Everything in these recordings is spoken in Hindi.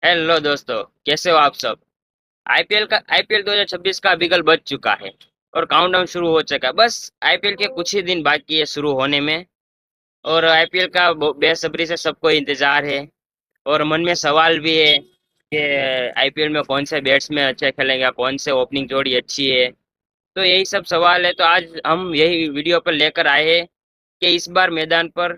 हेलो दोस्तों, कैसे हो आप सब। आईपीएल 2026 का बिगल बज चुका है और काउंटडाउन शुरू हो चुका है। बस आईपीएल के कुछ ही दिन बाकी है शुरू होने में। और आईपीएल का बेसब्री से सबको इंतजार है। और मन में सवाल भी है कि आईपीएल में कौन से बैट्समैन अच्छे खेलेंगे, कौन से ओपनिंग जोड़ी अच्छी है। तो यही सब सवाल है, तो आज हम यही वीडियो पर लेकर आए हैं कि इस बार मैदान पर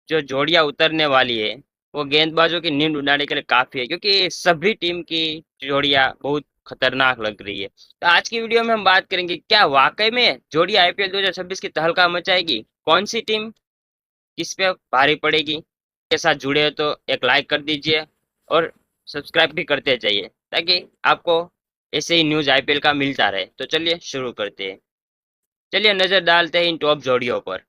जो जोड़ियां उतरने वाली है वो गेंदबाजों की नींद उड़ाने के लिए काफी है, क्योंकि सभी टीम की जोड़ियां बहुत खतरनाक लग रही है। तो आज की वीडियो में हम बात करेंगे क्या वाकई में जोड़ियां आईपीएल 2026 की तहलका मचाएगी, कौन सी टीम किस पे भारी पड़ेगी। के साथ जुड़े हो तो एक लाइक कर दीजिए और सब्सक्राइब भी करते जाइए ताकि आपको ऐसे ही न्यूज आईपीएल का मिलता रहे। तो चलिए शुरू करते हैं। चलिए नजर डालते हैं इन टॉप जोड़ियों पर।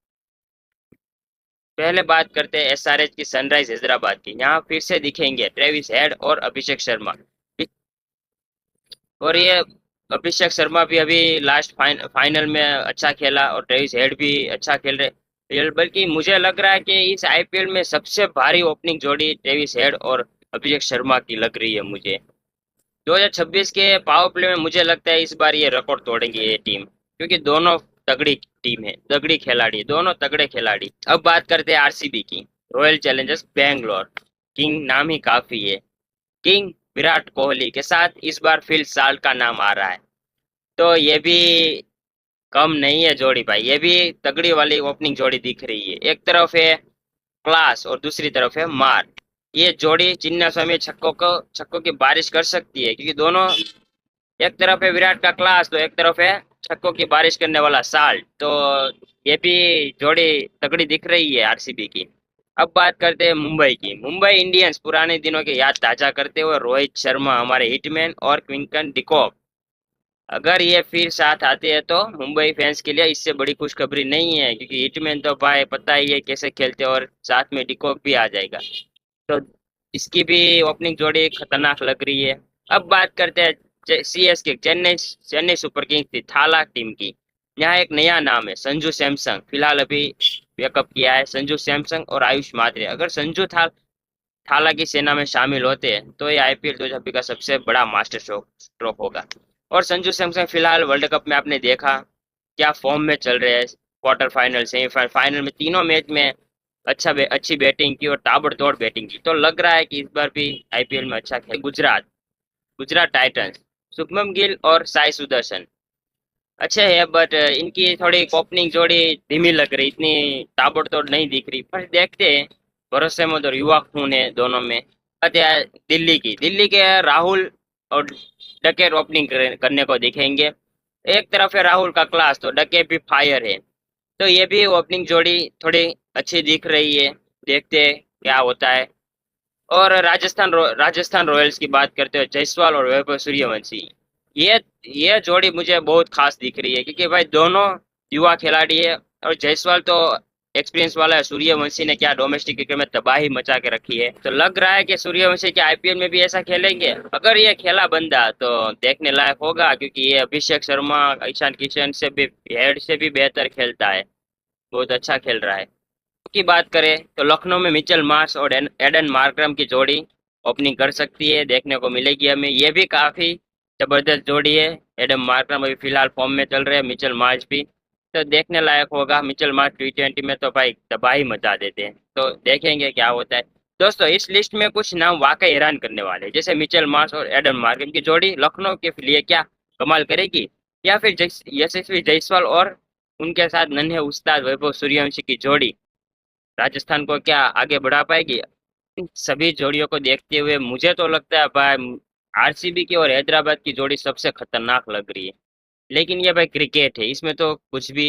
पहले बात करते हैं एसआरएच की सनराइज हैदराबाद की। यहाँ फिर से दिखेंगे ट्रेविस हेड और अभिषेक शर्मा। और ये अभिषेक शर्मा भी अभी लास्ट फाइनल में अच्छा खेला और ट्रेविस हेड भी अच्छा खेल रहे। बल्कि मुझे लग रहा है कि इस आईपीएल में सबसे भारी ओपनिंग जोड़ी ट्रेविस हेड और अभिषेक शर्मा की लग रही है मुझे। 2026 के पावर प्ले में मुझे लगता है इस बार ये रिकॉर्ड तोड़ेंगे ये टीम, क्योंकि दोनों तगड़ी टीम है, तगड़ी खिलाड़ी, दोनों तगड़े खिलाड़ी। अब बात करते हैं आरसीबी की। Royal Challengers Bangalore. किंग नाम ही काफी है। किंग विराट कोहली के साथ इस बार फिल साल्ट का नाम आ रहा है। तो ये भी कम नहीं है जोड़ी भाई, ये भी तगड़ी वाली ओपनिंग जोड़ी दिख रही है। एक तरफ है क्लास और दूसरी तरफ है मार। ये जोड़ी चिन्ना स्वामी छक्कों की बारिश कर सकती है, क्योंकि दोनों, एक तरफ है विराट का क्लास तो एक तरफ है छक्कों की बारिश करने वाला साल्ट। तो ये भी जोड़ी तगड़ी दिख रही है आरसीबी की। अब बात करते हैं मुंबई की। मुंबई इंडियंस पुराने दिनों की याद ताजा करते हुए रोहित शर्मा हमारे हिटमैन और क्विंटन डिकॉक, अगर ये फिर साथ आते हैं तो मुंबई फैंस के लिए इससे बड़ी खुशखबरी नहीं है, क्योंकि हिटमैन तो भाई पता ही है कैसे खेलते हैं और साथ में डिकॉक भी आ जाएगा। तो इसकी भी ओपनिंग जोड़ी खतरनाक लग रही है। अब बात करते हैं CSK Chennai Chennai super Kings की थाला टीम की। यहाँ एक नया नाम है संजू सैमसंग, फिलहाल अभी बैकअप किया है संजू सैमसंग और आयुष मात्रे। अगर संजू थाला की सेना में शामिल होते हैं तो ये आईपीएल 2026 का सबसे बड़ा मास्टर स्ट्रोक होगा। और संजू सैमसंग फिलहाल वर्ल्ड कप में आपने देखा क्या फॉर्म में चल रहे हैं। क्वार्टर फाइनल, सेमीफाइनल, फाइनल में तीनों मैच में अच्छी बैटिंग की और ताबड़तोड़ बैटिंग की। तो लग रहा है कि इस बार भी आईपीएल में अच्छा खेल। गुजरात गुजरात टाइटंस। शुभमन गिल और साई सुदर्शन अच्छे है, बट इनकी थोड़ी ओपनिंग जोड़ी धीमी लग रही, इतनी ताबड़तोड़ नहीं दिख रही, पर देखते हैं। भरोसेमंद और युवा खून है दोनों में। बात है दिल्ली के राहुल और डकेट ओपनिंग करने को दिखेंगे। एक तरफ है राहुल का क्लास तो डके भी फायर है। तो ये भी ओपनिंग जोड़ी थोड़ी अच्छी दिख रही है। देखते हैं क्या होता है। और राजस्थान रॉयल्स की बात करते हो, जायसवाल और वैभव सूर्यवंशी। ये ये जोड़ी मुझे बहुत खास दिख रही है, क्योंकि भाई दोनों युवा खिलाड़ी है। और जायसवाल तो एक्सपीरियंस वाला है, सूर्यवंशी ने क्या डोमेस्टिक क्रिकेट में तबाही मचा के रखी है। तो लग रहा है कि सूर्यवंशी के आईपीएल में भी ऐसा खेलेंगे। अगर ये खेला बंदा तो देखने लायक होगा, क्योंकि ये अभिषेक शर्मा, ईशान किशन से भी, हेड से भी बेहतर खेलता है, बहुत अच्छा खेल रहा है। की बात करें तो लखनऊ में मिचेल मार्श और एडन मार्करम की जोड़ी ओपनिंग कर सकती है, देखने को मिलेगी हमें। ये भी काफी जबरदस्त जोड़ी है। एडम मार्करम अभी फिलहाल फॉर्म में चल रहे हैं, मिचेल मार्श भी। तो देखने लायक होगा। मिचेल मार्श T20 में तो भाई तबाही मचा देते हैं, तो देखेंगे क्या होता है। दोस्तों इस लिस्ट में कुछ नाम वाकई हैरान करने वाले हैं, जैसे मिचेल मार्श और एडम मार्करम की जोड़ी लखनऊ के लिए क्या कमाल करेगी, या फिर यशस्वी जायसवाल और उनके साथ नन्हे उस्ताद वैभव सूर्यवंशी की जोड़ी राजस्थान को क्या आगे बढ़ा पाएगी। इन सभी जोड़ियों को देखते हुए मुझे तो लगता है भाई आरसीबी की और हैदराबाद की जोड़ी सबसे खतरनाक लग रही है। लेकिन ये भाई क्रिकेट है, इसमें तो कुछ भी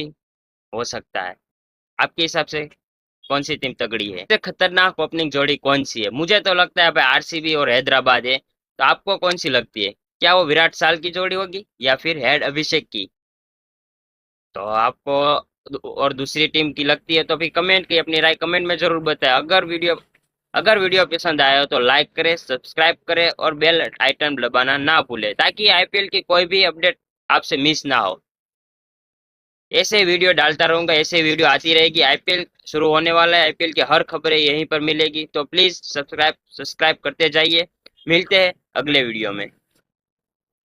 हो सकता है। आपके हिसाब से कौन सी टीम तगड़ी है, सबसे खतरनाक ओपनिंग जोड़ी कौन सी है? मुझे तो लगता है भाई आरसीबी और हैदराबाद है। तो आपको कौन सी लगती है? क्या वो विराट साल की जोड़ी होगी या फिर हेड अभिषेक की? तो आपको और दूसरी टीम की लगती है तो फिर कमेंट की अपनी राय कमेंट में जरूर बताएं। अगर वीडियो पसंद आया हो तो लाइक करें, सब्सक्राइब करें और बेल आइकन दबाना ना भूलें, ताकि आईपीएल की कोई भी अपडेट आपसे मिस ना हो। ऐसे वीडियो डालता रहूंगा, ऐसे वीडियो आती रहेगी। आईपीएल शुरू होने वाला है, आईपीएल की हर खबरें यहीं पर मिलेगी, तो प्लीज सब्सक्राइब सब्सक्राइब करते जाइए। मिलते हैं अगले वीडियो में।